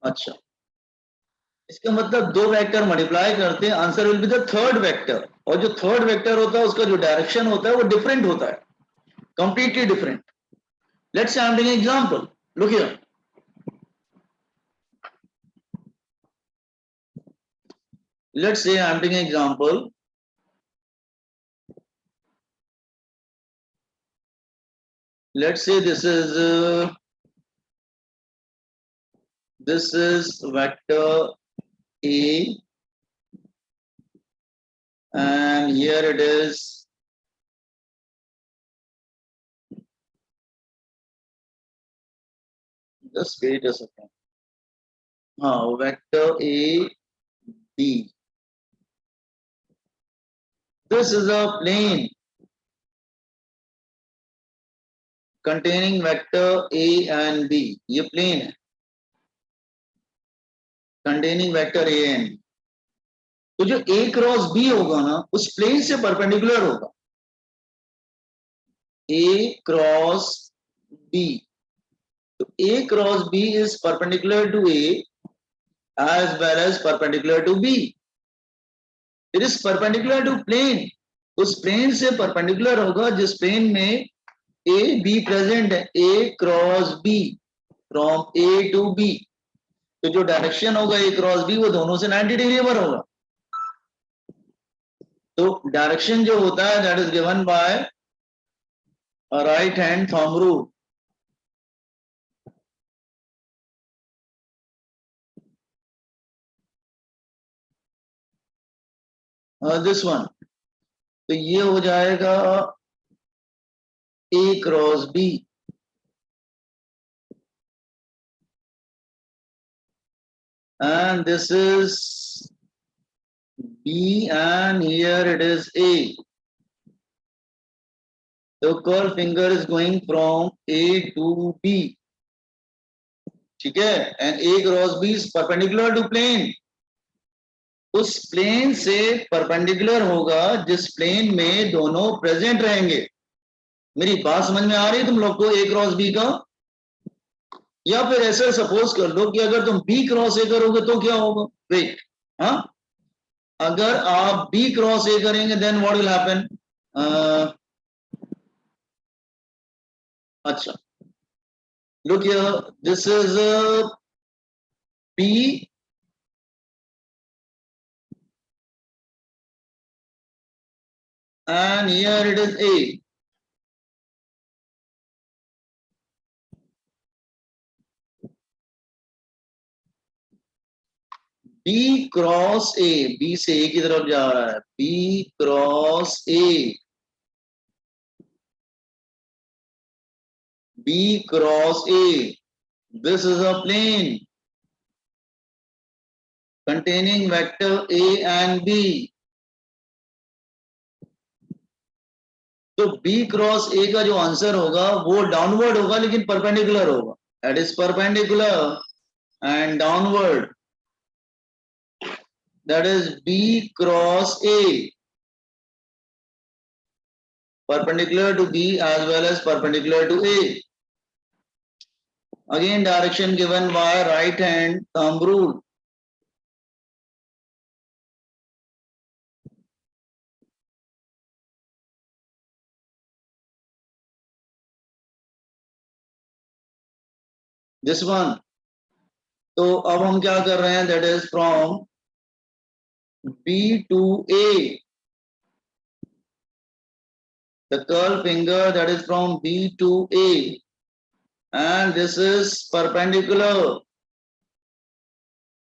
अच्छा, इसका मतलब दो वेक्टर मल्टीप्लाई करते हैं, answer will be the third vector, और जो थर्ड वेक्टर होता है उसका जो डायरेक्शन होता है वो डिफरेंट होता है, completely different. Let's say I am taking example. Look here. Let's say I'm taking an example. Let's say this is vector A, and here it is just wait a second. Vector A B. This is a plane containing vector A and B. ये plane है containing vector A and B. तो जो A cross B होगा ना उस plane से perpendicular होगा. A cross B. तो A cross B is perpendicular to A as well as perpendicular to B. It is perpendicular to plane. उस plane से परपेंडिकुलर होगा जिस प्लेन में A B प्रेजेंट है. A cross B from A to B. तो जो direction होगा A cross B वो दोनों से 90 डिग्री पर होगा. तो डायरेक्शन जो होता है that is given by right hand thumb rule. This one. तो ये हो जाएगा A cross B. And this is B, and here it is A. The curved finger is going from A to B. ठीक है. And A cross B is perpendicular to plane. उस plane से perpendicular होगा जिस plane में दोनों present रहेंगे. मेरी बात समझ में आ रही है तुम लोग को A क्रॉस B का? या फिर ऐसे सपोज कर लो कि अगर तुम B क्रॉस A करोगे तो क्या होगा? वेट. हाँ, अगर आप B क्रॉस A करेंगे देन व्हाट विल हैपन? अच्छा, look here, this is B and here it is A. B cross A, B से A की तरफ जा रहा है. B cross A, B cross A. This is a plane containing vector A and B. तो B cross A का जो answer होगा वो डाउनवर्ड होगा लेकिन परपेंडिकुलर होगा. That is perpendicular and downward. That is B cross A, perpendicular to B as well as perpendicular to A. Again direction given by right hand thumb rule. This one. तो अब हम क्या कर रहे हैं? That is from B to A. The curved finger that is from B to A, and this is perpendicular.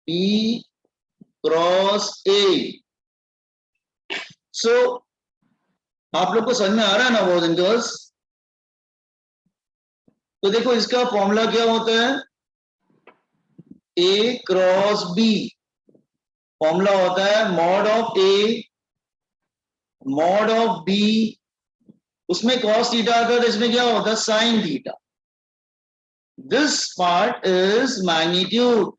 B cross A. So आप लोग को समझ में आ रहा है ना बॉयज एंड गर्ल्स? तो देखो इसका फॉर्मूला क्या होता है? A cross B. फॉर्मूला होता है mod of A mod of B. उसमें कॉस थीटा आता है तो इसमें क्या होता है? Sine theta. This part is magnitude.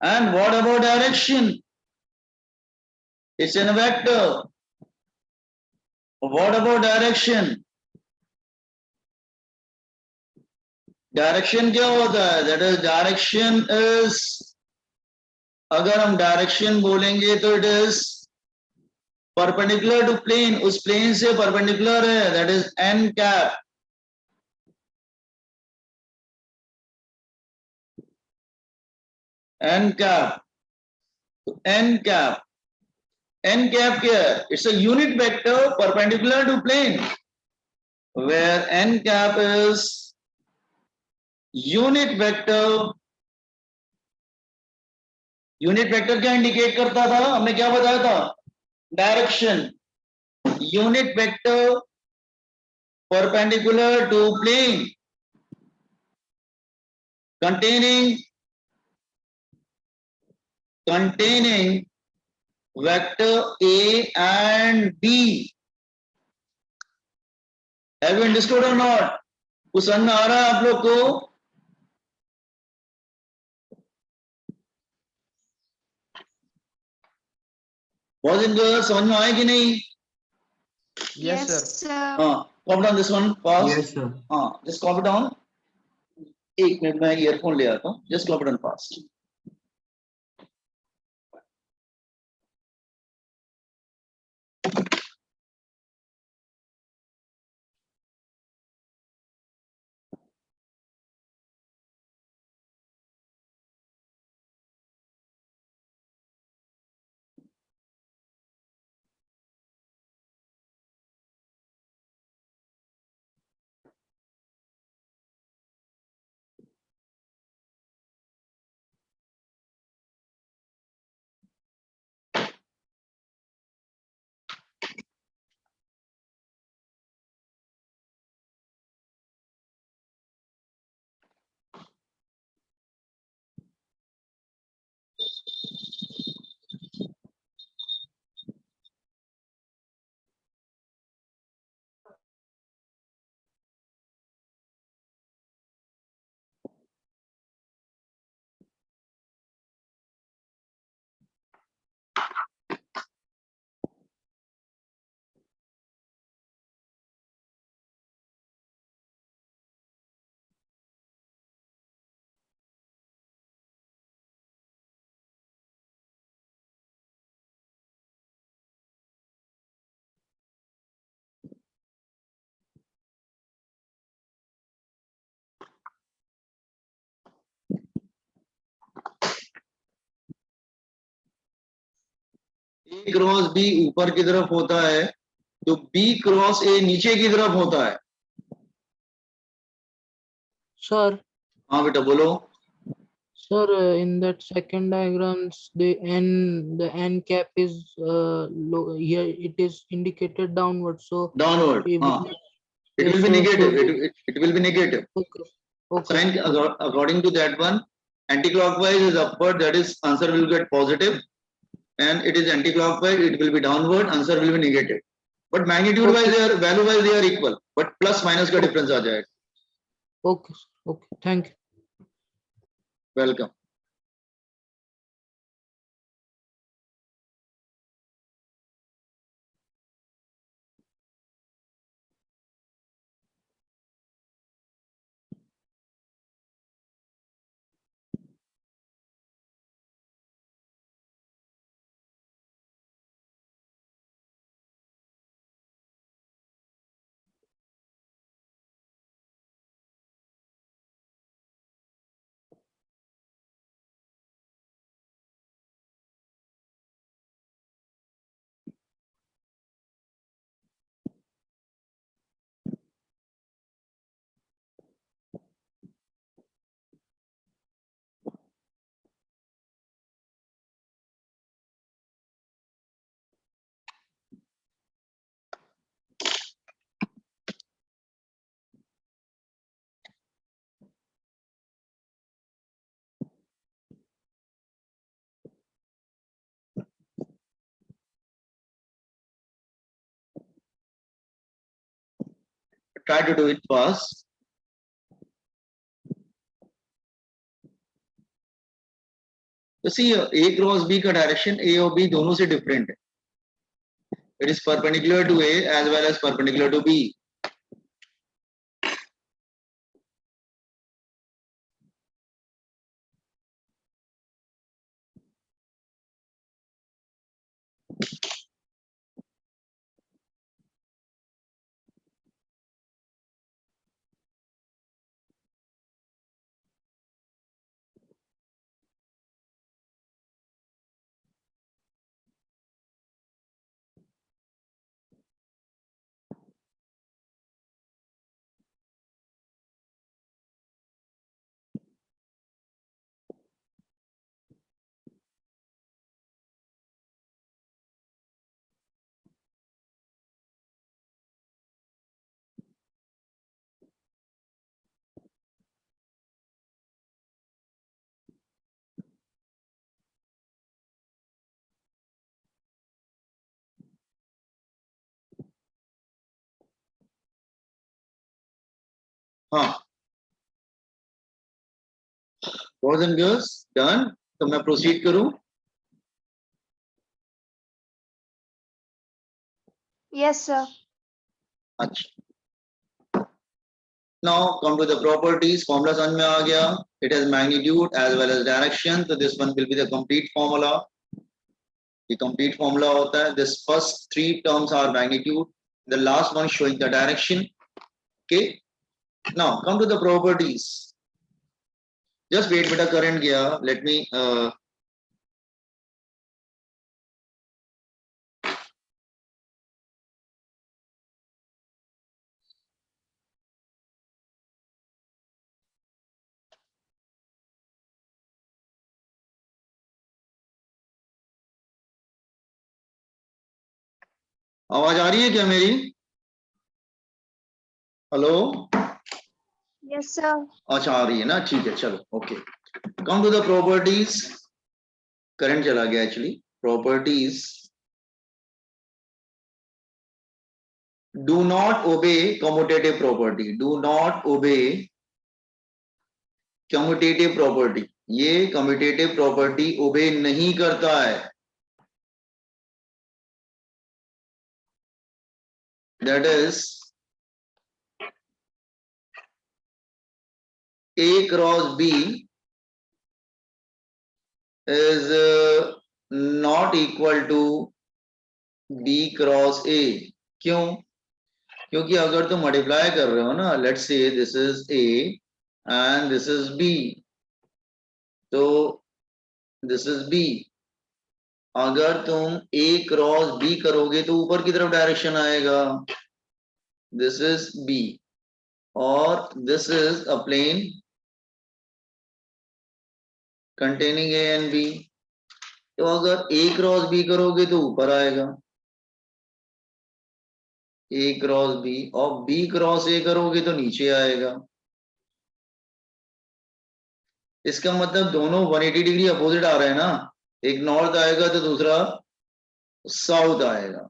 And what about direction? It's in vector. What about direction? Direction क्या होता है? दैट इज डायरेक्शन इज, अगर हम डायरेक्शन बोलेंगे तो it is perpendicular to plane, उस प्लेन से परपेंडिकुलर है, that is n cap. N cap, n cap, n cap क्या है? It's a unit vector perpendicular to plane, where n cap is unit vector. Unit vector क्या indicate करता था? हमने क्या बताया था? Direction. Unit vector perpendicular to plane containing vector A and B. Have you understood or not? कुछ समझ में आ रहा है आप लोग को? बहुत दिन समझ में आए कि नहीं? Yes, sir. हाँ, copy down this one fast. Yes, sir. हाँ, just copy down. एक मिनट में ईयरफोन ले आता हूँ. Just copy down fast. A cross B ऊपर की तरफ होता है, तो B क्रॉस A नीचे की तरफ होता है. Sir, हाँ बेटा बोलो. sir, in that second diagrams, the n cap is low, here it is indicated downward. So Downward. we हाँ. will, It yes, will be sir, negative. so It will be negative. okay, okay, Sign according to that one. Anti-clockwise is upward. That is answer will get positive, and it is anti-clockwise. It will be downward. Answer will be negative. But magnitude wise, okay, they are value wise they are equal. But plus minus का difference आ जाएगा. okay, sir, okay. Thank you. Welcome. Try to do it fast. तो see A cross B का direction A और B दोनों से different है. It is perpendicular to A as well as perpendicular to B. हाँ, boys and girls done, तो मैं proceed करूं? Yes, sir. अच्छा, now come to the properties. Formula समझ में आ गया. It has magnitude as well as direction, so this one will be the complete formula. The complete formula होता है. This first three terms are magnitude, the last one showing the direction. Okay, now come to the properties. Just wait, beta, current गया. Let me आवाज आ रही है क्या मेरी? Hello? Yes, sir. अच्छा, आ रही है ना, ठीक है, चलो, okay. Come to the properties. Current चला गया actually. Properties. Do not obey commutative property. Do not obey commutative property. ये कम्यूटेटिव प्रॉपर्टी ओबे नहीं करता है. That is A cross B is not equal to B cross A. क्यों? क्योंकि अगर तुम मल्टीप्लाई कर रहे हो ना, let's say this is A and this is B, तो दिस इज B. अगर तुम A क्रॉस B करोगे तो ऊपर की तरफ डायरेक्शन आएगा. दिस इज B और this is a plane containing A and B. तो अगर A क्रॉस B करोगे तो ऊपर आएगा A क्रॉस B, और B क्रॉस A करोगे तो नीचे आएगा. इसका मतलब दोनों 180 डिग्री अपोजिट आ रहे हैं ना. एक नॉर्थ आएगा तो दूसरा साउथ आएगा.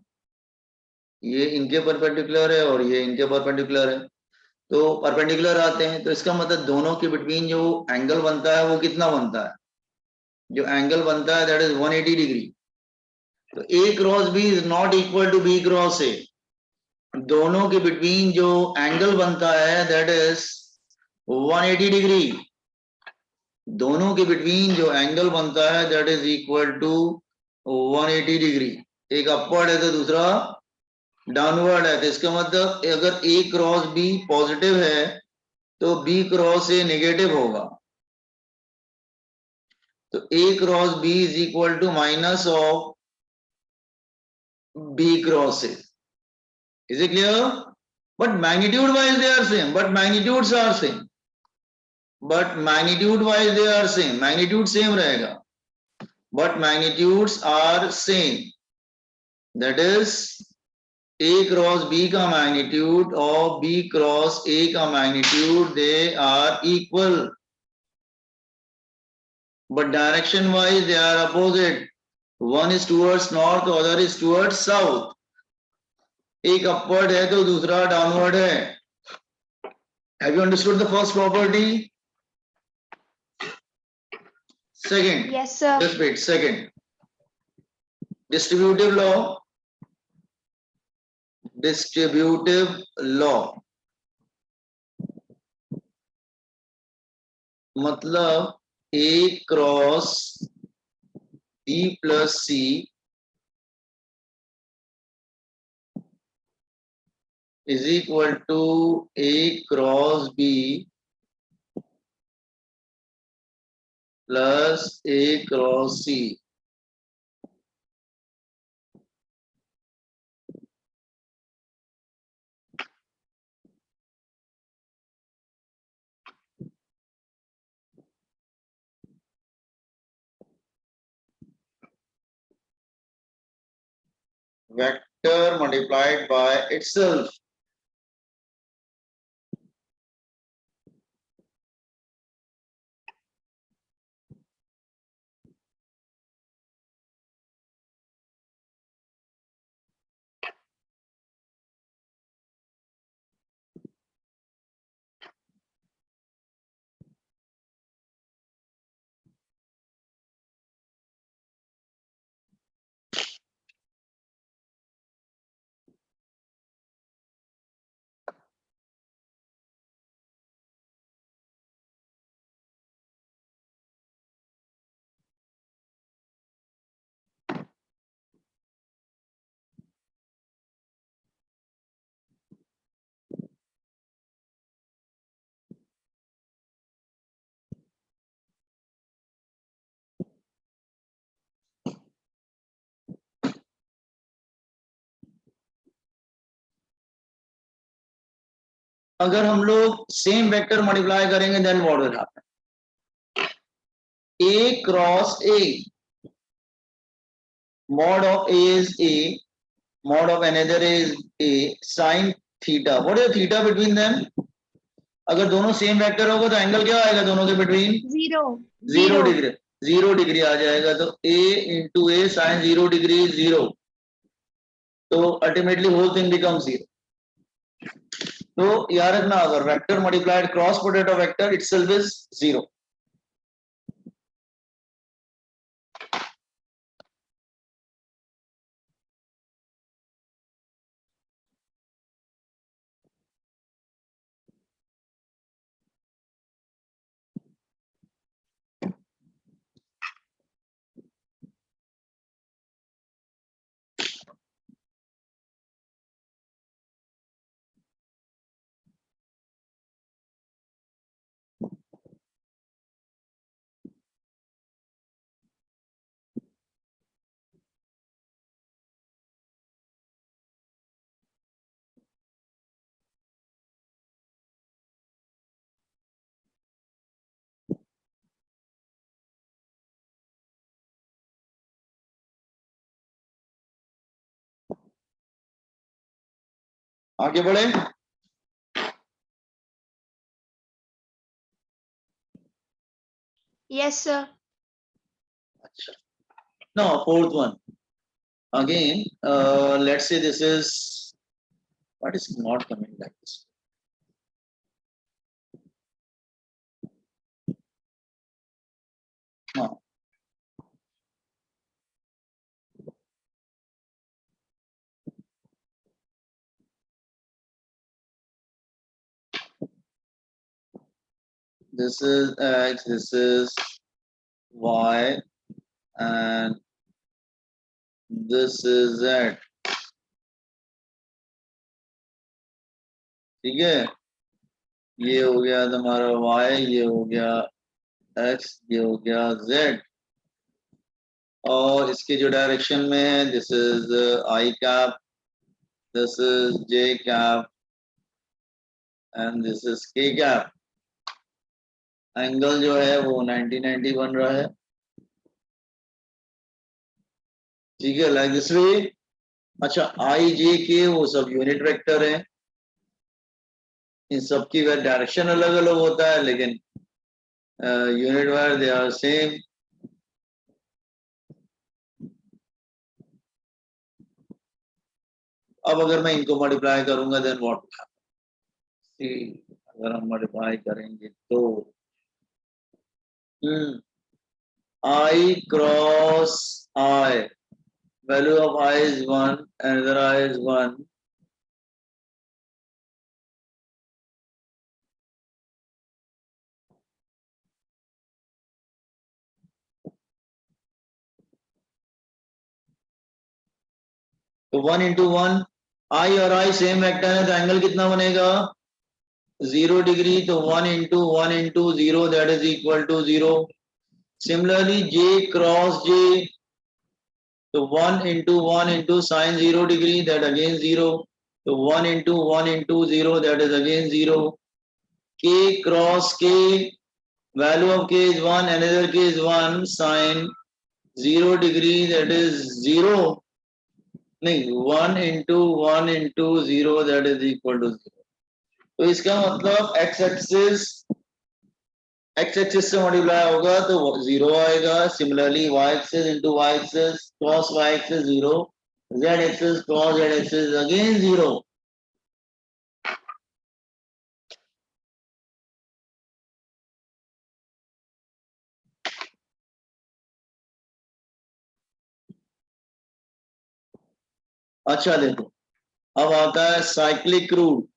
ये इनके परपेंडिकुलर है और ये इनके परपेंडिकुलर है, तो परपेंडिकुलर आते हैं, तो इसका मतलब दोनों के बिटवीन जो एंगल बनता है वो कितना बनता है? जो एंगल बनता है दैट इज 180 डिग्री. तो A cross B is not equal to B cross A. दोनों के बिटवीन जो एंगल बनता है दैट इज 180 डिग्री. दोनों के बिटवीन जो एंगल बनता है that is equal to 180 degree. एक अपवर्ड है तो दूसरा डाउनवर्ड है. तो इसका मतलब अगर A क्रॉस B पॉजिटिव है तो B क्रॉस A नेगेटिव होगा. तो A cross B is equal to minus of B cross A. Is it clear? But magnitude wise they are same. But magnitudes are same. But magnitude wise they are same. Magnitude same रहेगा but magnitudes are same. That is A cross B का magnitude और B cross A का magnitude they are equal, but direction wise they are opposite. One is towards north, other is towards south. एक upward है तो दूसरा downward है. Have you understood the first property? Second. Yes, sir. Just wait. Second. Distributive law. Distributive law. मतलब A cross B plus C is equal to A cross B plus A cross C. Vector multiplied by itself. अगर हम लोग same vector multiply करेंगे then what will happen? A cross A, mod of A is A, mod of another is A, sin theta. What is the theta between them? अगर दोनों same vector होगा तो angle क्या आएगा दोनों के between? 0 degree. 0 degree आ जाएगा. तो A into A sin 0 degree is 0. तो अल्टीमेटली होल थिंग बिकम 0. तो याद रखना, अगर vector multiplied cross product of vector itself is 0. आगे बढ़े. Yes, sir. अच्छा. Now fourth one. Again, let's say this is, what is not coming like this? हाँ. This is X, this is Y, and this is Z. ठीक है. ये हो गया तुम्हारा Y, ये हो गया X, ये हो गया Z. और इसके जो डायरेक्शन में है, this is I cap, this is J cap, and this is K cap. Angle जो है वो 90-90 बन रहा है. ठीक है, लाइक दिस वे. अच्छा, I J K वो सब यूनिट वेक्टर है. इन सब की डायरेक्शन अलग अलग होता है, लेकिन unit wire they are same. अब अगर मैं इनको मल्टीप्लाई करूंगा देन व्हाट हैपन? अगर हम मल्टीप्लाई करेंगे तो I cross I, value of I is 1, another I is 1. तो 1 into 1, I और I सेम वेक्टर है तो एंगल कितना बनेगा? 0 डिग्री. तो 1 into 0 that is equal to 0. Similarly J cross J, so 1 into sin 0 degree, that again 0. So 1 into 0, that is again 0. K cross K, value of K is 1, another K is 1, sin 0 degree, that is 0. नहीं, 1 into 0, that is equal to 0. तो इसका मतलब x axis से multiply होगा तो 0 आएगा. Similarly y axis into y axis, cos y axis 0, z axis cos z axis again 0. अच्छा देखो, अब आता है साइक्लिक रूट.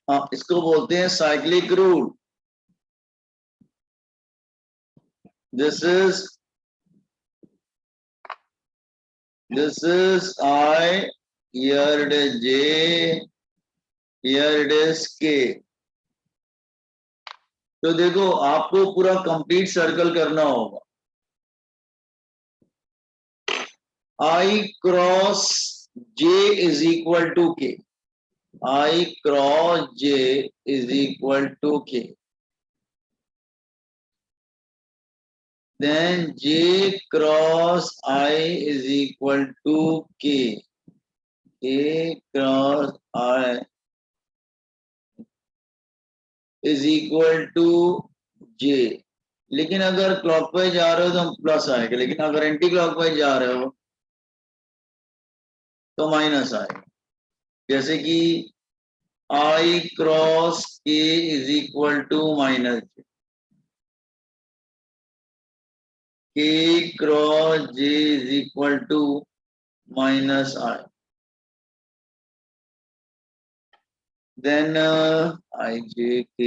हाँ, इसको बोलते हैं cyclic rule. This is I, here it is J, here it is K. तो देखो आपको पूरा कंप्लीट सर्कल करना होगा. I cross J is equal to K. I cross J is equal to K. Then J cross I is equal to K. K cross I is equal to J. लेकिन अगर clockwise जा रहे हो तो plus आएगा, लेकिन अगर anti clockwise जा रहे हो तो माइनस आएगा. जैसे कि I cross K is equal to minus J. K cross J is equal to minus I. Then I J K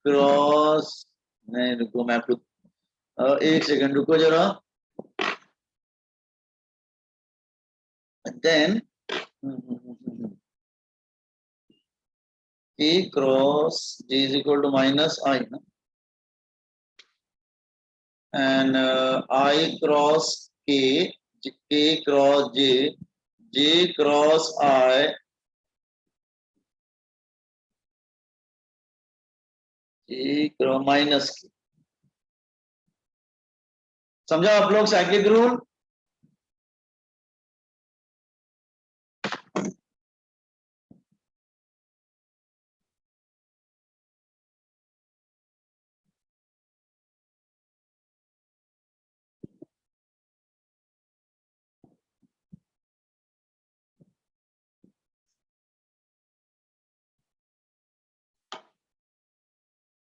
cross, नहीं रुको मैं खुद एक सेकंड रुको जरा. Then K cross J is equal to minus I, no? And I cross K, K cross J, J cross I, J cross minus K. समझा आप लोग साइक्लिक रूल?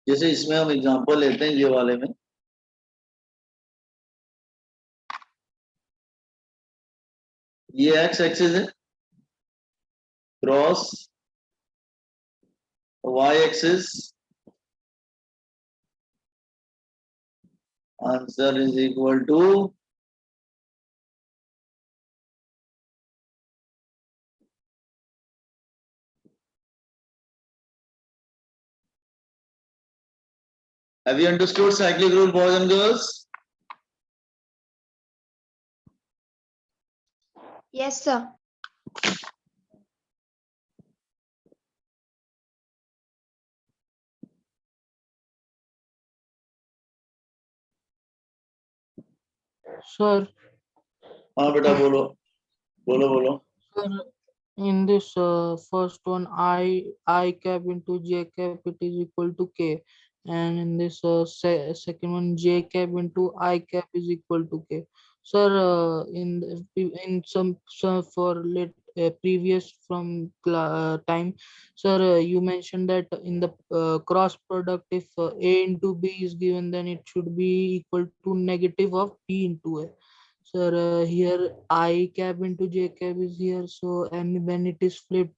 जैसे इसमें हम एग्जांपल लेते हैं ये वाले में, ये एक्स एक्सिस है, cross Y axis, answer is equal to Have you understood cyclic rule, boys and girls? Yes, sir. Sir, हाँ बेटा बोलो बोलो बोलो. sir, in this first one, I cap into J cap, it is equal to K, and in this second one, J cap into I cap is equal to K. Sir, in some for late previous from time, sir, you mentioned that in the cross product, if A into B is given, then it should be equal to negative of B into A. Sir, here I cap into J cap is here, so and when it is flipped,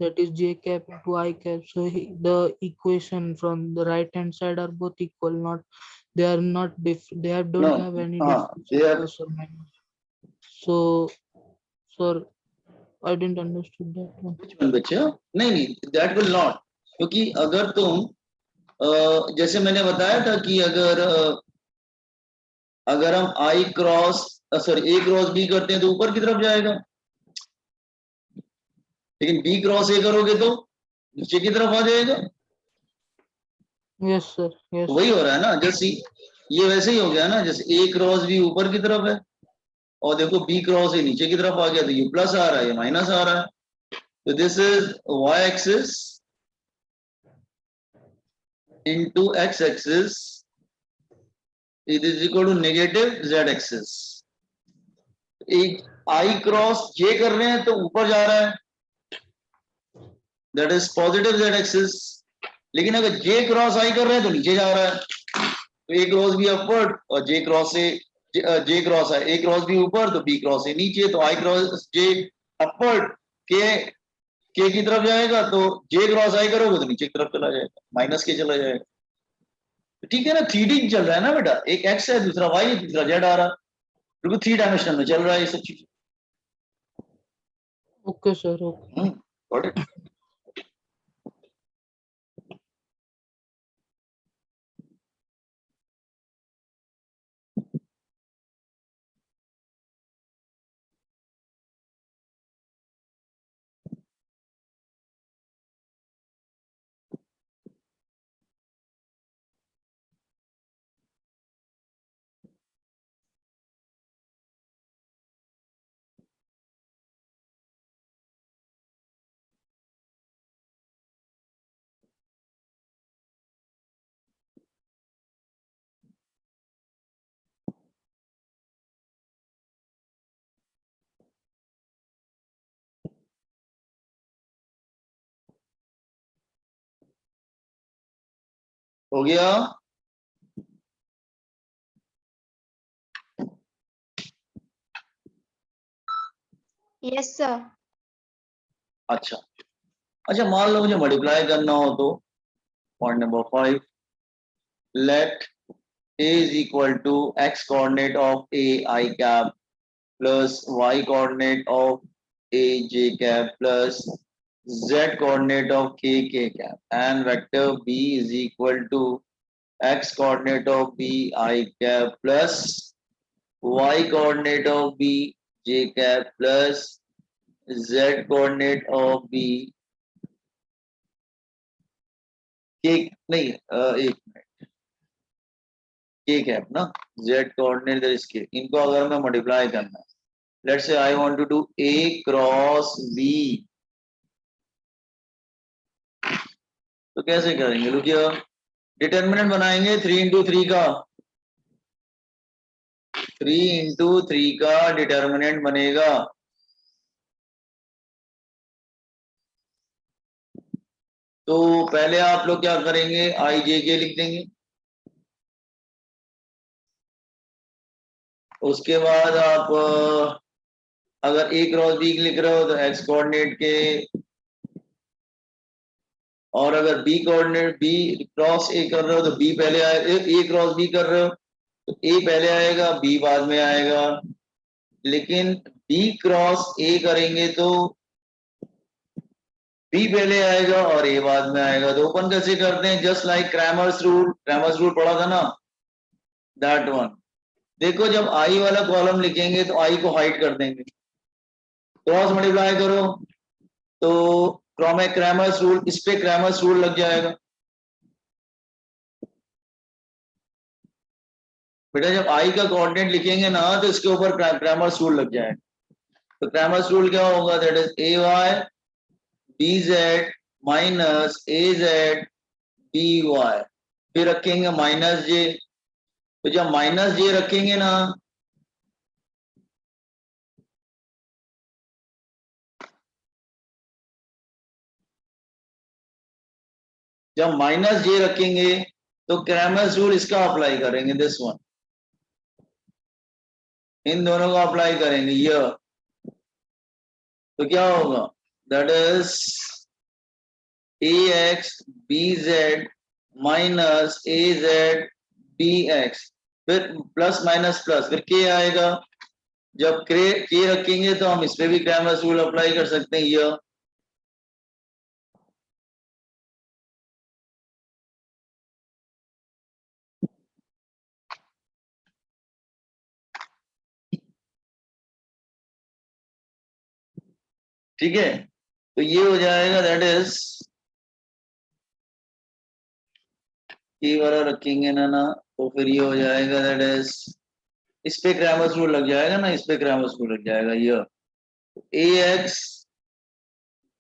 that is J cap into I cap. So the equation from the right hand side are both equal, not they are not don't No, have any हाँ, difference they have. plus or minus. So, sir, I didn't understood that one. Which one बच्चे? नहीं नहीं, that will not. क्योंकि अगर तुम जैसे मैंने बताया था कि अगर हम I cross sorry A cross B करते हैं तो ऊपर की तरफ जाएगा, लेकिन B क्रॉस A करोगे तो नीचे की तरफ आ जाएगा. Yes, sir. Yes. तो वही हो रहा है ना, जैसे ये वैसे ही हो गया ना, जैसे A क्रॉस B ऊपर की तरफ है और देखो B क्रॉस A नीचे की तरफ आ गया, तो ये प्लस आ रहा है, ये माइनस आ रहा है. तो this is Y axis into X axis, it is equal to negative Z axis. एक I क्रॉस J कर रहे हैं तो ऊपर जा रहा है, that is positive Z axis. लेकिन अगर J क्रॉस I कर रहे हैं तो नीचे जा रहा है, तो A क्रॉस भी अपवर्ड और J क्रॉस से J क्रॉस A क्रॉस भी ऊपर तो B क्रॉस से नीचे, तो I cross J upward, K के की तरफ जाएगा तो जे क्रॉस आई करोगे तो नीचे की तरफ चला जाएगा, माइनस के चला जाएगा। ठीक है ना, 3D चल रहा है ना बेटा, एक एक्स है दूसरा वाई है दूसरा जेड आ रहा है, बिल्कुल 3 डायमेंशनल में चल रहा है ये सब चीज। Okay sir, okay. Got it. हो गया। Yes, sir. अच्छा अच्छा, मान लो मुझे मल्टीप्लाई करना हो तो point number 5, let a is equal to x coordinate of a I cap plus y coordinate of a j cap plus z coordinate of k cap, and vector b is equal to x coordinate of b I cap plus y coordinate of b j cap plus z coordinate of b k नहीं एक minute, k cap ना, z coordinate इधर इसके, इनको अगर मैं multiply करना है, let's say I want to do a cross b, तो कैसे करेंगे? रुकिए, डिटर्मिनेंट बनाएंगे 3 into 3 का, 3 into 3 का डिटर्मिनेंट बनेगा। तो पहले आप लोग क्या करेंगे, आई जे के लिख देंगे, उसके बाद आप अगर ए क्रॉस बी लिख रहे हो तो एक्स कोऑर्डिनेट के, और अगर B coordinate B cross A कर रहे हो तो बी पहले आएगा, ए क्रॉस बी कर रहे हो तो ए पहले आएगा बी बाद में आएगा, लेकिन बी क्रॉस ए करेंगे तो बी पहले आएगा और ए बाद में आएगा। तो ओपन कैसे करते हैं, just like Cramer's rule, Cramer's rule पढ़ा था ना, दैट वन। देखो जब आई वाला कॉलम लिखेंगे तो आई को हाइड कर देंगे, क्रॉस मल्टीप्लाई करो तो क्रैमर्स रूल, इस पे क्रैमर्स रूल लग जाएगा। बेटा जब आई का कोऑर्डिनेट लिखेंगे ना तो इसके ऊपर क्रैमर्स रूल लग जाएगा। तो क्रैमर्स रूल क्या होगा, that is A Y B Z minus A Z B Y, फिर रखेंगे माइनस जे। तो जब माइनस जे रखेंगे ना, जब माइनस जे रखेंगे तो क्रैमर्स रूल इसका अप्लाई करेंगे, दिस वन, इन दोनों का अप्लाई करेंगे ये। तो क्या होगा, that is A X B Z minus A Z B X, फिर प्लस माइनस प्लस, फिर के आएगा। जब के रखेंगे तो हम इस पे भी क्रैमर्स रूल अप्लाई कर सकते हैं ये। ठीक है, तो ये हो जाएगा, दैट इज के वाला रखेंगे ना तो फिर ये हो जाएगा, दैट इज इस पे क्रैमर्स रूल लग जाएगा ना, इस पे क्रैमर्स रूल लग जाएगा ये। A X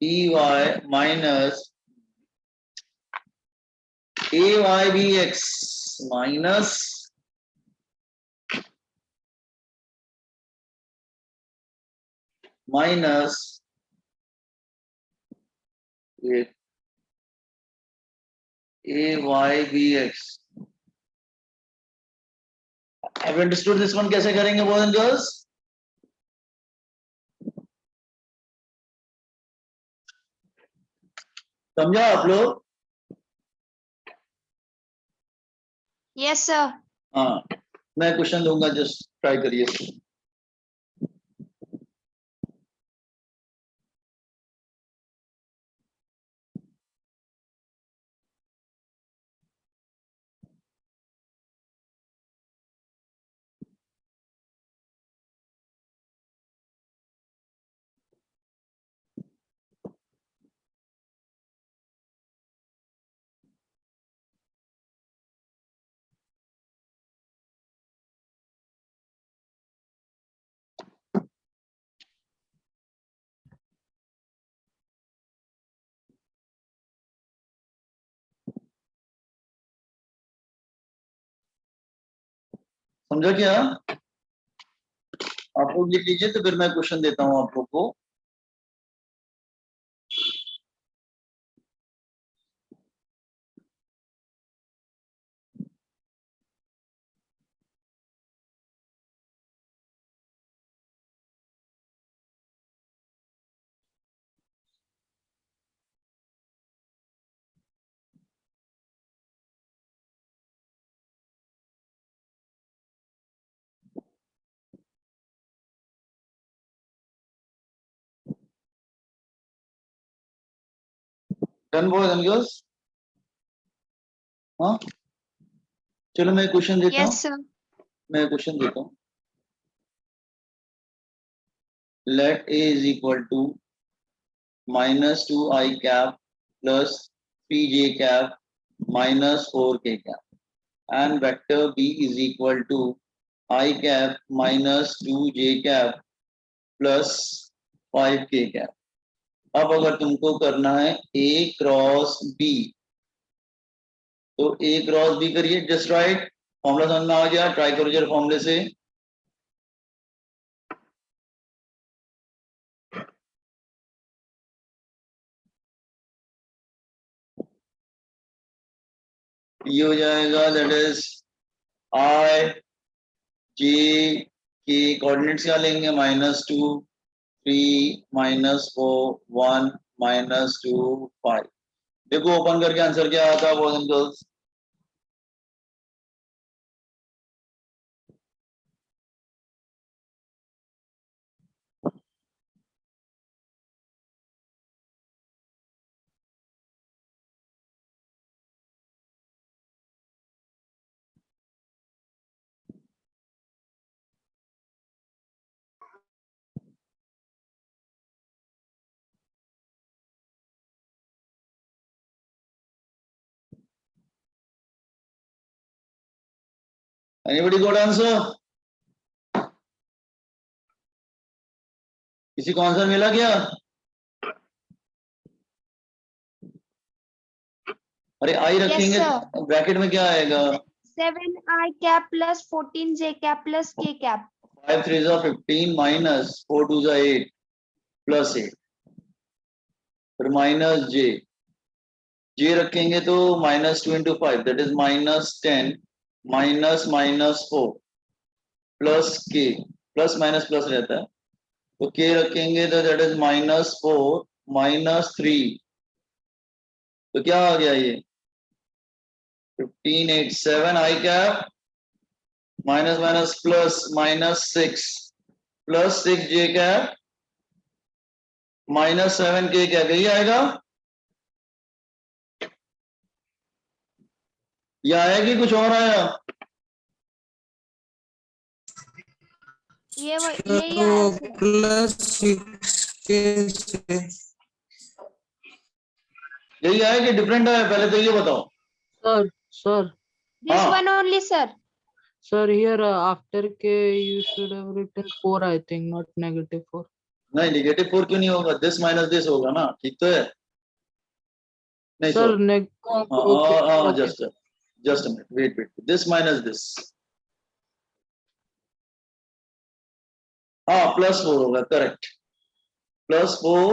B Y minus A Y B X minus minus A Y B X. Have you understood this one? कैसे करेंगे boys and girls? समझा आप लोग? Yes, sir. हाँ, मैं क्वेश्चन दूंगा, जस्ट ट्राई करिए। समझा क्या? आप लोग लिख लीजिए, तो फिर मैं क्वेश्चन देता हूं आप लोग को। Done boys and girls? हाँ, चलो मैं क्वेश्चन देता Yes, हूँ। sir. मैं क्वेश्चन देता हूँ। Let a is equal to -2 i cap plus 3j cap minus 4k cap and vector b is equal to I cap minus 2j cap plus 5k cap. अब अगर तुमको करना है a क्रॉस b, तो a cross b करिए, just right. Formula समझ में आ गया? ट्राई करो जरा फॉर्मूले से। ये हो जाएगा, दैट इज I j के कोऑर्डिनेट्स क्या लेंगे? -2 3 -4 1 -2 5। देखो ओपन करके आंसर क्या आता है boys and girls? Anybody got answer? किसी को आंसर मिला क्या? अरे आई Yes, रखेंगे, sir. ब्रैकेट में क्या आएगा? 7i cap plus 14j cap plus k cap. 5 3 15 minus 4 2 8 plus 8, फिर माइनस जे रखेंगे तो -2 into 5 that is -10 minus -4 plus के, प्लस माइनस प्लस रहता है, तो के रखेंगे तो दैट इज -4 -3, तो क्या आ गया ये? 15 8 7 I cap minus minus plus -6 plus 6 J cap -7 के क्या यही आएगा? ये आया कि कुछ और आया? ये आया sir. प्लस 6k से यही आया कि डिफरेंट आया? पहले तो ये बताओ। sir This हाँ। one only, sir. sir here after k you should have written 4 I think, not -4. नहीं, -4 क्यों नहीं होगा? दिस माइनस दिस होगा ना, ठीक तो है? नहीं sir sorry, okay. Just a minute, wait, this minus this, हाँ +4 होगा, करेक्ट, +4